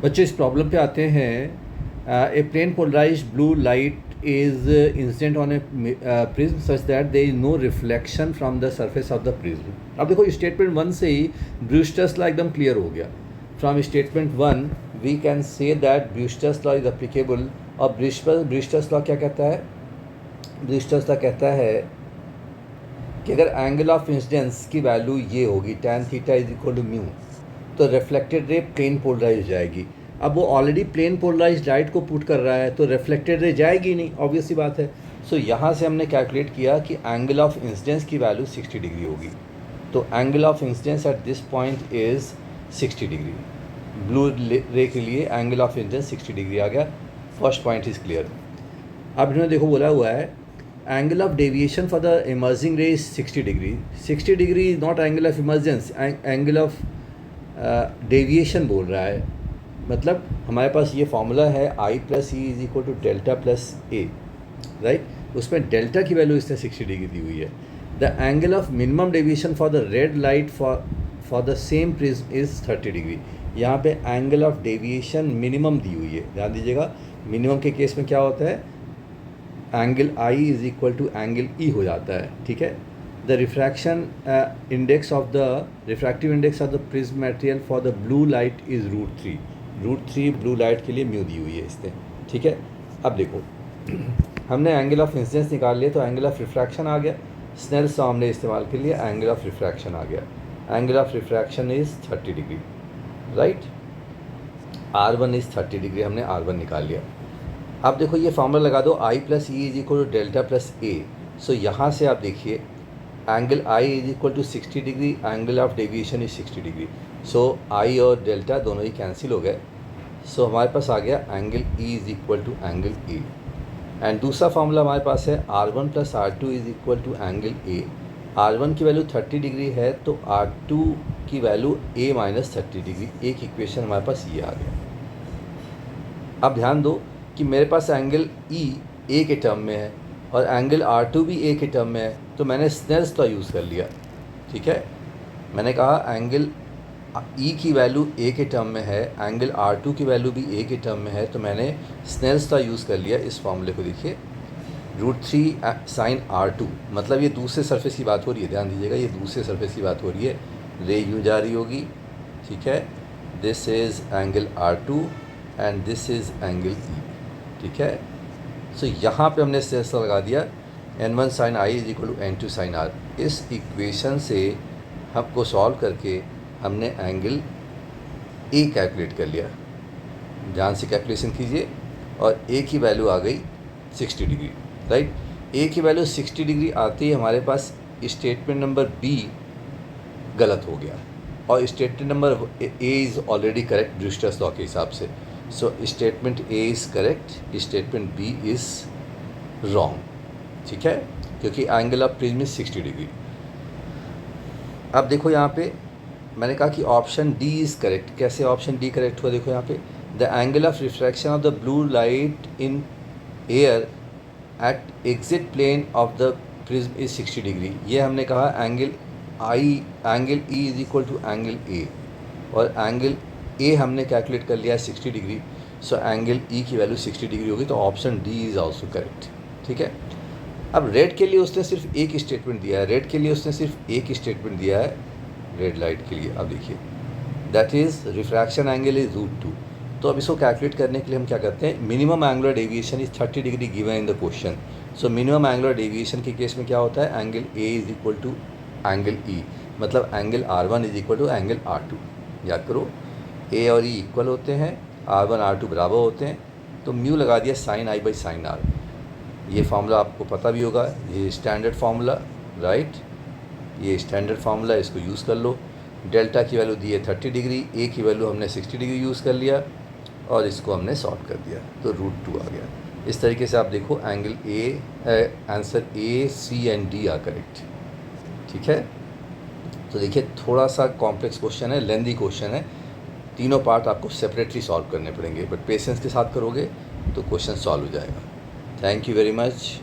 बच्चे इस प्रॉब्लम पे आते हैं। A plane polarised blue light is incident on a prism such that there is no reflection from the surface of the prism. अब देखो statement 1 से ही ब्रूस्टर्स लॉ एकदम क्लियर हो गया। From statement 1 we can say that Brewster's law is applicable. और Brewster's law क्या कहता है? ब्रूस्टर्स लॉ कहता है कि अगर एंगल ऑफ इंसिडेंस की वैल्यू ये होगी tan theta is equal to mu, तो रिफ्लेक्टेड रे प्लेन पोलराइज जाएगी। अब वो ऑलरेडी प्लेन पोलराइज लाइट को पुट कर रहा है तो रिफ्लेक्टेड रे जाएगी नहीं, ऑब्वियस सी बात है। सो यहाँ से हमने कैलकुलेट किया कि एंगल ऑफ इंसिडेंस की वैल्यू 60 डिग्री होगी। तो angle of incidence at this point is 60 degree. Blue ray के लिए एंगल ऑफ इंसिडेंस 60 डिग्री आ गया। First point is clear. अब इन्होंने देखो बोला हुआ है angle of deviation for the emerging ray is 60 degree. 60 degree is not angle of emergence, angle of deviation बोल रहा है। मतलब हमारे पास ये फार्मूला है I plus E is equal to delta plus A, right. उसमें डेल्टा की वैल्यू इसने 60 डिग्री दी हुई है। The angle of minimum deviation for the red light for the same prism is 30 degree. यहाँ पे एंगल ऑफ डेविएशन मिनिमम दी हुई है, ध्यान दीजिएगा। मिनिमम के केस में क्या होता है, angle I is equal to angle E हो जाता है, ठीक है। The refraction index of the refractive index of the prism material for the blue light is √3। √3 blue light के लिए म्यू दी हुई है इसने, ठीक है। अब देखो हमने एंगल ऑफ इंसिडेंस निकाल लिया तो एंगल ऑफ रिफ्रैक्शन आ गया। स्नेल्स लॉ हमने इस्तेमाल के लिए एंगल ऑफ रिफ्रैक्शन आ गया। Angle of refraction is 30 degree, right. R1 is 30 degree, हमने R1 निकाल लिया। अब देखो ये फार्मूला लगा दो I plus E is equal to delta plus A. So यहाँ से आप देखिए angle I is equal to 60 degree, angle of deviation is 60 degree. So I और डेल्टा दोनों ही कैंसिल हो गए। सो हमारे पास आ गया angle E is equal to angle A. And दूसरा फार्मूला हमारे पास है R1 plus R2 is equal to angle A. R1 की वैल्यू 30 डिग्री है तो R2 की वैल्यू A माइनस 30 डिग्री। एक इक्वेशन हमारे पास ये आ गया। अब ध्यान दो कि मेरे पास एंगल E A के टर्म में है और एंगल R2 भी A के टर्म में है, तो मैंने स्नेल्स लॉ यूज़ कर लिया, ठीक है। मैंने कहा एंगल E की वैल्यू A के टर्म में है, एंगल R2 की वैल्यू भी A के टर्म में है, तो मैंने स्नेल्स लॉ यूज़ कर लिया। इस फॉर्मूले को देखिए √3 साइन R2, मतलब ये दूसरे सरफेस की बात हो रही है, ध्यान दीजिएगा ये दूसरे सरफेस की बात हो रही है। रे यूँ जा रही होगी, ठीक है। This is angle R2 and this is angle E, ठीक है। सो यहाँ पे हमने स्नेल्स लगा दिया n1 sine I is equal to n2 sine R। इस इक्वेशन से हमको सॉल्व करके हमने एंगल A कैलकुलेट कर लिया। ध्यान से कैलकुलेशन कीजिए और A की वैल्यू आ गई 60 डिग्री, राइट। A की वैल्यू 60 डिग्री आते ही हमारे पास स्टेटमेंट नंबर B गलत हो गया और statement number A is already correct Brewster's law के हिसाब से। So statement A is correct, statement B is wrong, ठीक है, क्योंकि angle of prism is 60 degree. अब देखो यहाँ पे मैंने कहा कि ऑप्शन D इज़ करेक्ट। कैसे ऑप्शन D करेक्ट हुआ? देखो यहाँ पे the angle of refraction of the blue light in air at exit plane of the prism is 60 degree. ये हमने कहा angle E is equal to angle A और angle A हमने कैलकुलेट कर लिया है 60 डिग्री। सो एंगल E की value 60 degree होगी, तो option D is also correct, ठीक है। अब रेड के लिए उसने सिर्फ एक स्टेटमेंट दिया है, रेड के लिए उसने सिर्फ एक स्टेटमेंट दिया है रेड लाइट के लिए। अब देखिए that is refraction angle is √2। तो अब इसको कैलकुलेट करने के लिए हम क्या करते हैं, minimum angular deviation is 30 degree given in the question. So minimum angular deviation के केस में क्या होता है, angle A is equal to angle E, मतलब angle R1 is equal to angle R2। याद करो A और E इक्वल होते हैं, R1 R2 बराबर होते हैं, तो म्यू लगा दिया sine I by sine R। ये फार्मूला आपको पता भी होगा, ये स्टैंडर्ड फार्मूला, राइट। ये स्टैंडर्ड फार्मूला, इसको यूज़ कर लो। डेल्टा की वैल्यू दी है 30 डिग्री, A की वैल्यू हमने 60 डिग्री यूज़ कर लिया और इसको हमने सॉल्व कर दिया, तो √2 आ गया। इस तरीके से आप देखो angle answer A, C and D are correct, ठीक है। तो देखिए थोड़ा सा कॉम्प्लेक्स क्वेश्चन है, लेंदी क्वेश्चन है, तीनों पार्ट आपको सेपरेटली सॉल्व करने पड़ेंगे, बट पेशेंस के साथ करोगे तो क्वेश्चन सॉल्व हो जाएगा। Thank you very much.